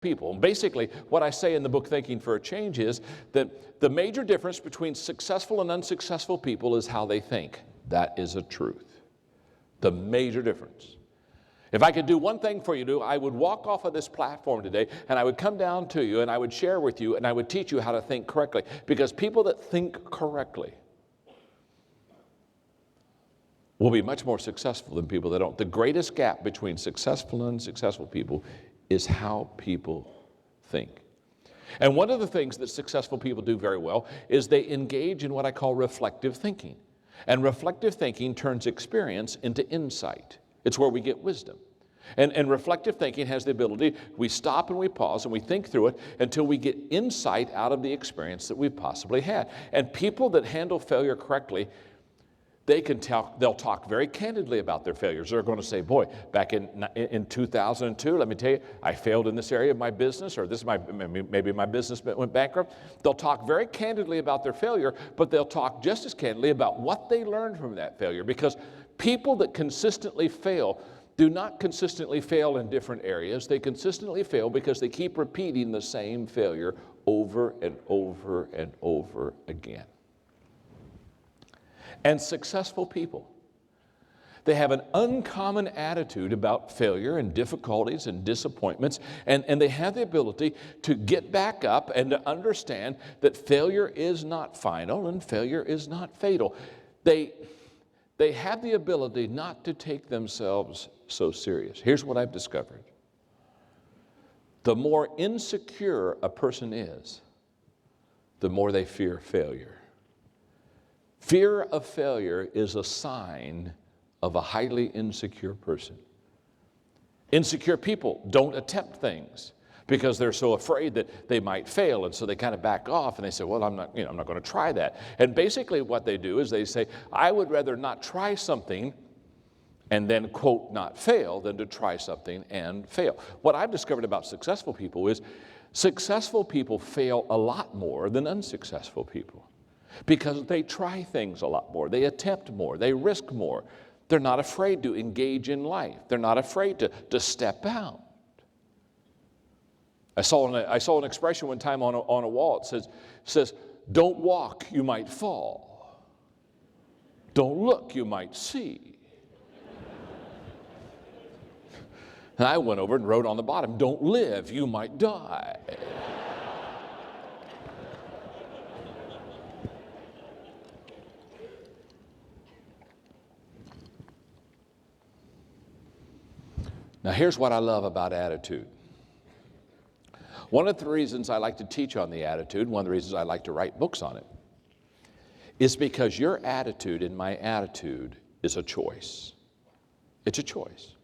people. Basically, what I say in the book Thinking for a Change is that the major difference between successful and unsuccessful people is how they think. That is a truth. The major difference. If I could do one thing for you, I would walk off of this platform today and I would come down to you and I would share with you and I would teach you how to think correctly. Because people that think correctly will be much more successful than people that don't. The greatest gap between successful and unsuccessful people is how people think. And one of the things that successful people do very well is they engage in what I call reflective thinking. And reflective thinking turns experience into insight. It's where we get wisdom. And reflective thinking has the ability, we stop and we pause and we think through it until we get insight out of the experience that we've possibly had. And people that handle failure correctly, they'll talk very candidly about their failures. They're going to say, boy, back in 2002, let me tell you, I failed in this area of my business, or maybe my business went bankrupt. They'll talk very candidly about their failure, but they'll talk just as candidly about what they learned from that failure. Because people that consistently fail do not consistently fail in different areas. They consistently fail because they keep repeating the same failure over and over and over again. And successful people, they have an uncommon attitude about failure and difficulties and disappointments, and they have the ability to get back up and to understand that failure is not final and failure is not fatal. They have the ability not to take themselves so serious. Here's what I've discovered. The more insecure a person is, the more they fear failure. Fear of failure is a sign of a highly insecure person. Insecure people don't attempt things because they're so afraid that they might fail, and so they kind of back off and they say, well, I'm not going to try that. And basically what they do is they say, I would rather not try something and then, quote, not fail than to try something and fail. What I've discovered about successful people is successful people fail a lot more than unsuccessful people. Because they try things a lot more. They attempt more. They risk more. They're not afraid to engage in life. They're not afraid to step out. I saw an expression one time on a wall. It says, don't walk, you might fall. Don't look, you might see. And I went over and wrote on the bottom, don't live, you might die. Now, here's what I love about attitude. One of the reasons I like to teach on the attitude, one of the reasons I like to write books on it, is because your attitude and my attitude is a choice. It's a choice.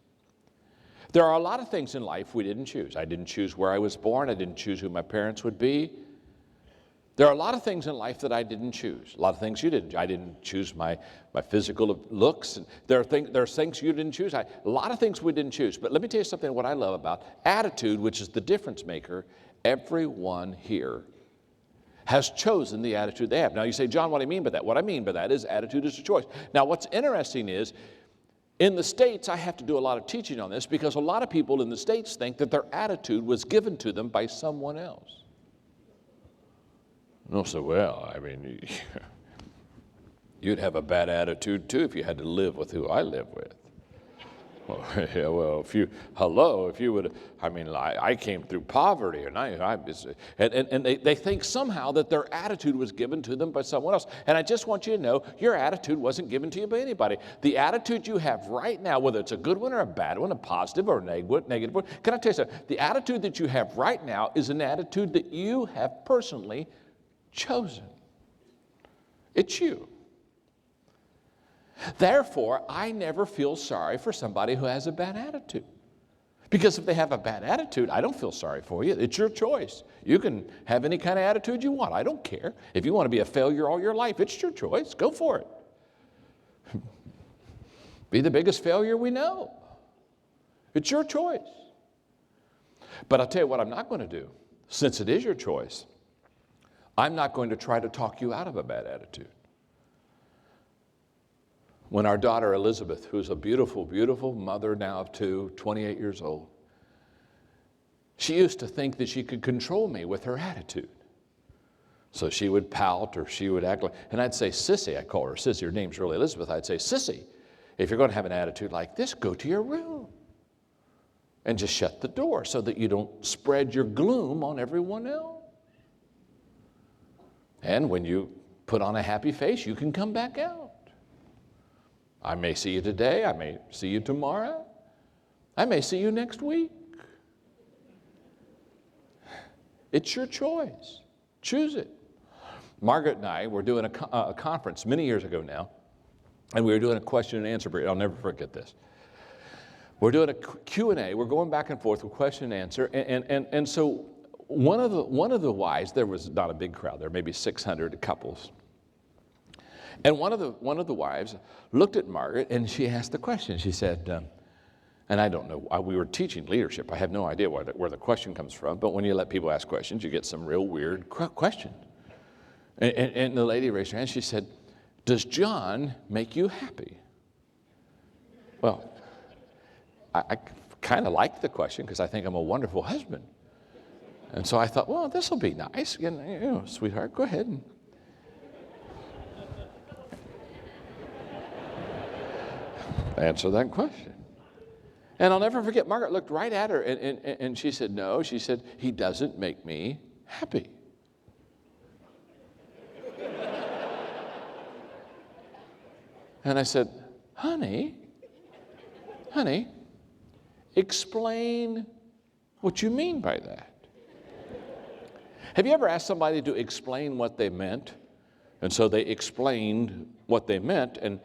There are a lot of things in life we didn't choose. I didn't choose where I was born. I didn't choose who my parents would be. There are a lot of things in life that I didn't choose. A lot of things you didn't. I didn't choose my physical looks. And there's things you didn't choose. A lot of things we didn't choose. But let me tell you something what I love about attitude, which is the difference maker. Everyone here has chosen the attitude they have. Now you say, John, what do you mean by that? What I mean by that is attitude is a choice. Now what's interesting is, in the States, I have to do a lot of teaching on this because a lot of people in the States think that their attitude was given to them by someone else. And they'll say, well, I mean, you'd have a bad attitude too if you had to live with who I live with. Well, yeah, well, if you would, I mean, I came through poverty, and they think somehow that their attitude was given to them by someone else. And I just want you to know, your attitude wasn't given to you by anybody. The attitude you have right now, whether it's a good one or a bad one, a positive or a negative one, can I tell you something? The attitude that you have right now is an attitude that you have personally chosen. It's you. Therefore, I never feel sorry for somebody who has a bad attitude. Because if they have a bad attitude, I don't feel sorry for you. It's your choice. You can have any kind of attitude you want. I don't care. If you want to be a failure all your life, it's your choice. Go for it. Be the biggest failure we know. It's your choice. But I'll tell you what I'm not going to do. Since it is your choice, I'm not going to try to talk you out of a bad attitude. When our daughter Elizabeth, who's a beautiful, beautiful mother now of 2, 28 years old, She used to think that she could control me with her attitude. So she would pout or she would act like, and I'd say, Sissy, I call her Sissy, her name's really Elizabeth. I'd say, Sissy, if you're going to have an attitude like this, go to your room and just shut the door so that you don't spread your gloom on everyone else. And when you put on a happy face, you can come back out. I may see you today, I may see you tomorrow, I may see you next week. It's your choice. Choose it. Margaret and I were doing a conference many years ago now, and we were doing a question and answer period. I'll never forget this. We're doing a Q&A. We're going back and forth with question and answer, and so one of the wives, there was not a big crowd, there were maybe 600 couples, and one of the wives looked at Margaret and she asked the question. She said, and I don't know, we were teaching leadership. I have no idea where the question comes from, but when you let people ask questions, you get some real weird questions. And the lady raised her hand. She said, does John make you happy? Well, I kind of liked the question because I think I'm a wonderful husband. And so I thought, well, this will be nice. You know, sweetheart, go ahead and answer that question. And I'll never forget, Margaret looked right at her and she said, no. She said, he doesn't make me happy. And I said, honey, explain what you mean by that. Have you ever asked somebody to explain what they meant? And so they explained what they meant, and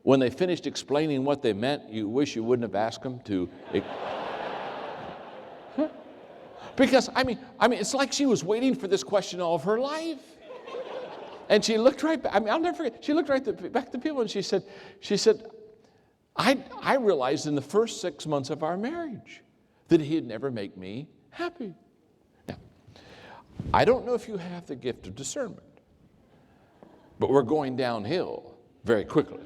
when they finished explaining what they meant, you wish you wouldn't have asked them to. Because, I mean, it's like she was waiting for this question all of her life. And she looked right back, I'll never forget, she looked right back at the people and she said, I realized in the first 6 months of our marriage that he'd never make me happy. Now, I don't know if you have the gift of discernment, but we're going downhill very quickly.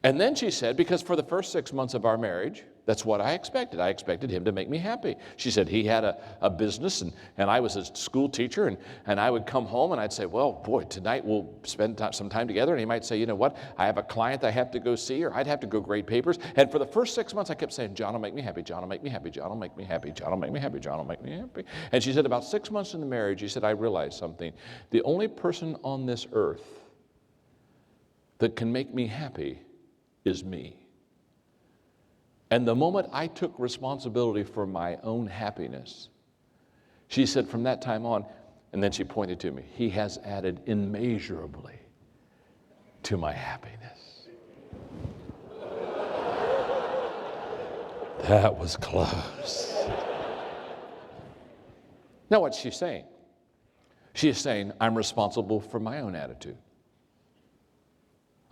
And then she said, because for the first 6 months of our marriage, that's what I expected. I expected him to make me happy. She said he had a business, and I was a school teacher, and I would come home, and I'd say, well, boy, tonight we'll spend some time together. And he might say, you know what, I have a client I have to go see, or I'd have to go grade papers. And for the first 6 months, I kept saying, John will make me happy, John will make me happy, John will make me happy, John will make me happy, John will make me happy. And she said about 6 months in the marriage, she said, I realized something. The only person on this earth that can make me happy is me. And the moment I took responsibility for my own happiness, she said from that time on, and then she pointed to me, he has added immeasurably to my happiness. That was close. Now what's she saying? She is saying, I'm responsible for my own attitude.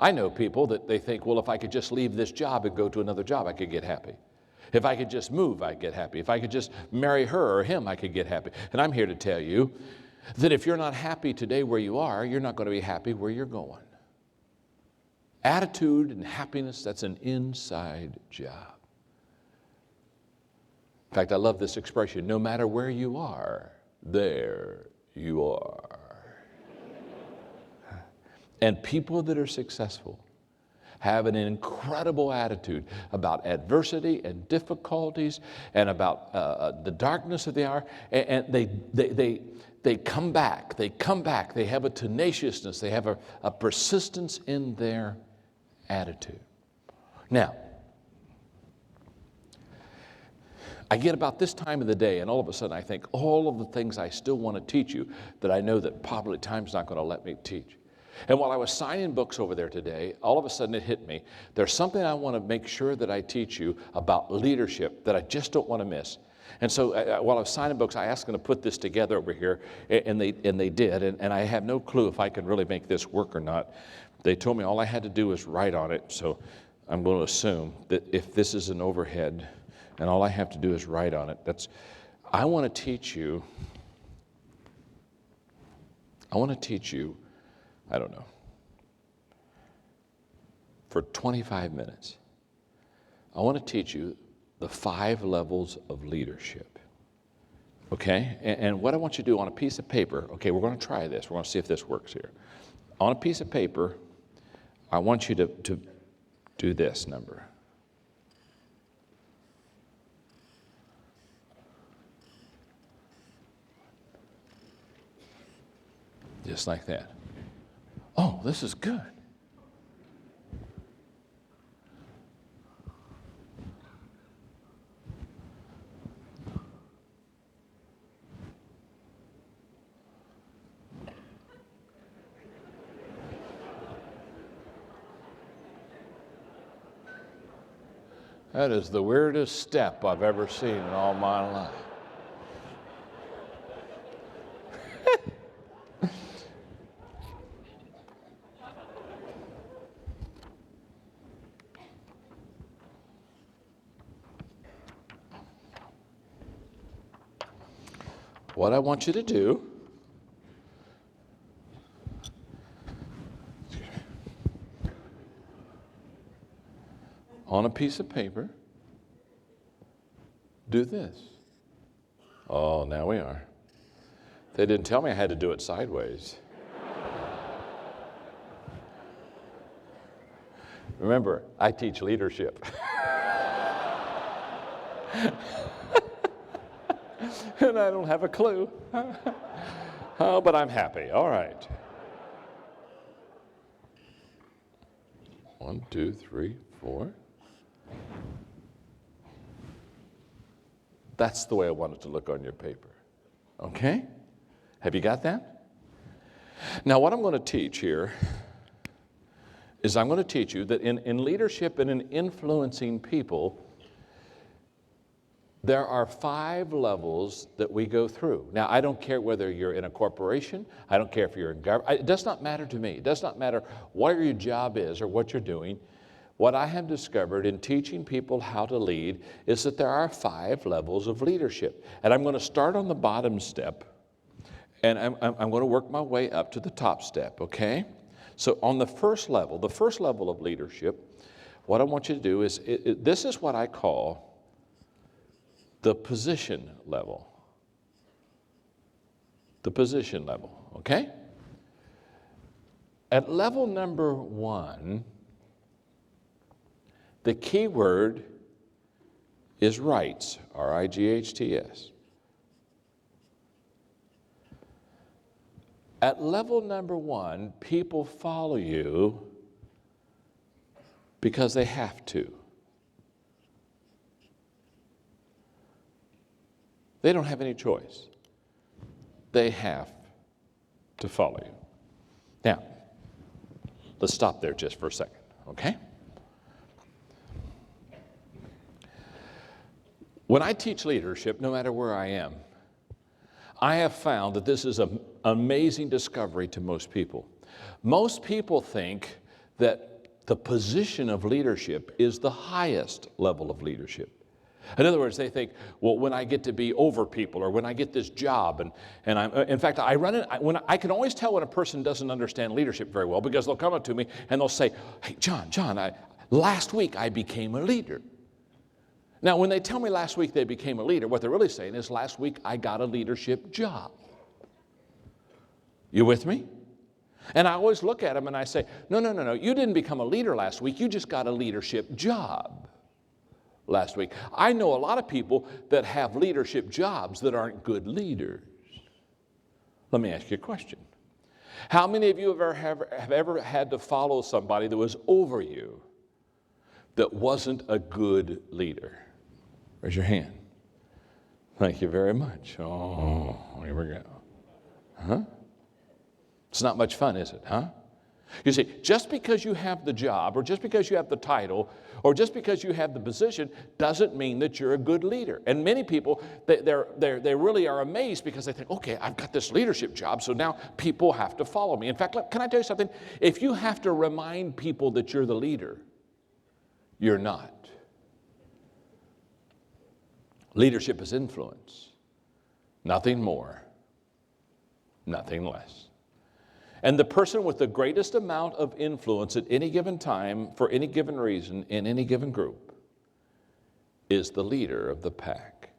I know people that they think, well, if I could just leave this job and go to another job, I could get happy. If I could just move, I'd get happy. If I could just marry her or him, I could get happy. And I'm here to tell you that if you're not happy today where you are, you're not going to be happy where you're going. Attitude and happiness, that's an inside job. In fact, I love this expression, no matter where you are, there you are. And people that are successful have an incredible attitude about adversity and difficulties and about the darkness of the hour. And they come back. They come back. They have a tenaciousness. They have a persistence in their attitude. Now, I get about this time of the day, and all of a sudden I think all of the things I still want to teach you that I know that probably time's not going to let me teach. And while I was signing books over there today, all of a sudden it hit me. There's something I want to make sure that I teach you about leadership that I just don't want to miss. And so while I was signing books, I asked them to put this together over here, and they did. And I have no clue if I can really make this work or not. They told me all I had to do was write on it, so I'm going to assume that if this is an overhead, and all I have to do is write on it, I want to teach you, I don't know, for 25 minutes, I want to teach you the 5 levels of leadership. Okay? And what I want you to do on a piece of paper, okay, we're going to try this. We're going to see if this works here. On a piece of paper, I want you to do this number. Just like that. Oh, this is good. That is the weirdest step I've ever seen in all my life. What I want you to do on a piece of paper, do this. Oh, now we are. They didn't tell me I had to do it sideways. Remember, I teach leadership. And I don't have a clue. Oh, but I'm happy. All right. 1, 2, 3, 4. That's the way I want it to look on your paper. Okay? Have you got that? Now, what I'm going to teach here is I'm going to teach you that in leadership and in influencing people, there are 5 levels that we go through. Now, I don't care whether you're in a corporation. I don't care if you're in government. It does not matter to me. It does not matter what your job is or what you're doing. What I have discovered in teaching people how to lead is that there are 5 levels of leadership. And I'm going to start on the bottom step, and I'm going to work my way up to the top step, okay? So on the first level of leadership, what I want you to do is, this is what I call the position level. The position level, okay? At level number 1, the key word is rights, R-I-G-H-T-S. At level number 1, people follow you because they have to. They don't have any choice. They have to follow you. Now, let's stop there just for a second, okay? When I teach leadership, no matter where I am, I have found that this is an amazing discovery to most people. Most people think that the position of leadership is the highest level of leadership. In other words, they think, well, when I get to be over people, or when I get this job, and I'm, in fact, I can always tell when a person doesn't understand leadership very well, because they'll come up to me and they'll say, hey, John, last week I became a leader. Now, when they tell me last week they became a leader, what they're really saying is last week I got a leadership job. You with me? And I always look at them and I say, no, you didn't become a leader last week, you just got a leadership job last week. I know a lot of people that have leadership jobs that aren't good leaders. Let me ask you a question. How many of you have ever had to follow somebody that was over you that wasn't a good leader? Raise your hand. Thank you very much. Oh, here we go. Huh? It's not much fun, is it, huh? You see, just because you have the job, or just because you have the title, or just because you have the position, doesn't mean that you're a good leader. And many people, they really are amazed because they think, okay, I've got this leadership job, so now people have to follow me. In fact, can I tell you something? If you have to remind people that you're the leader, you're not. Leadership is influence. Nothing more, nothing less. And the person with the greatest amount of influence at any given time, for any given reason, in any given group, is the leader of the pack.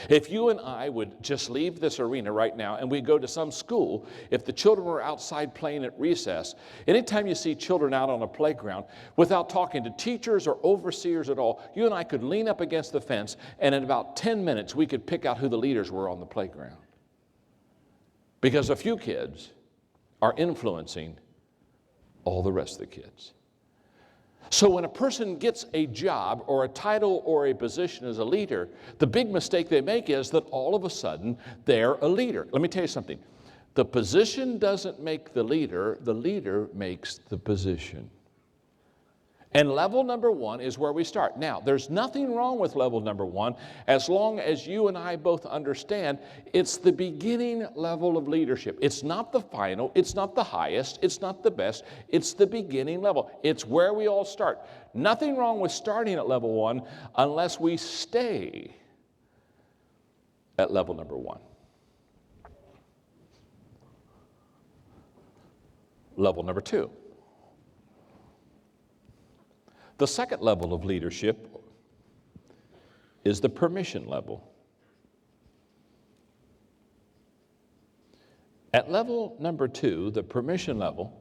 If you and I would just leave this arena right now and we go to some school, if the children were outside playing at recess, anytime you see children out on a playground, without talking to teachers or overseers at all, you and I could lean up against the fence, and in about 10 minutes we could pick out who the leaders were on the playground. Because a few kids are influencing all the rest of the kids. So when a person gets a job or a title or a position as a leader, the big mistake they make is that all of a sudden they're a leader. Let me tell you something. The position doesn't make the leader makes the position. And level number one is where we start. Now, there's nothing wrong with level number one as long as you and I both understand it's the beginning level of leadership. It's not the final, it's not the highest, it's not the best, it's the beginning level. It's where we all start. Nothing wrong with starting at level one unless we stay at level number one. Level number two. The second level of leadership is the permission level. At level number two, the permission level,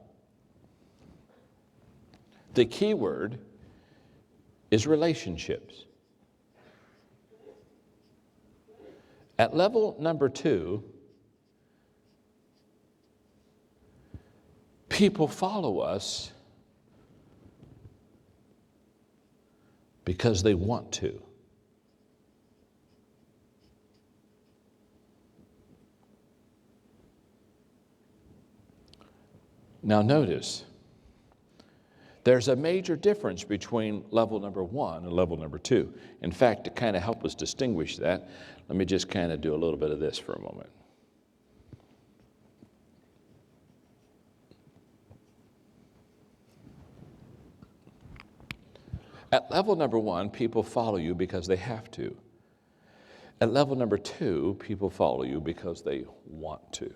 the key word is relationships. At level number two, people follow us because they want to. Now notice, there's a major difference between level number one and level number two. In fact, to kind of help us distinguish that, let me just kind of do a little bit of this for a moment. At level number one, people follow you because they have to. At level number two, people follow you because they want to.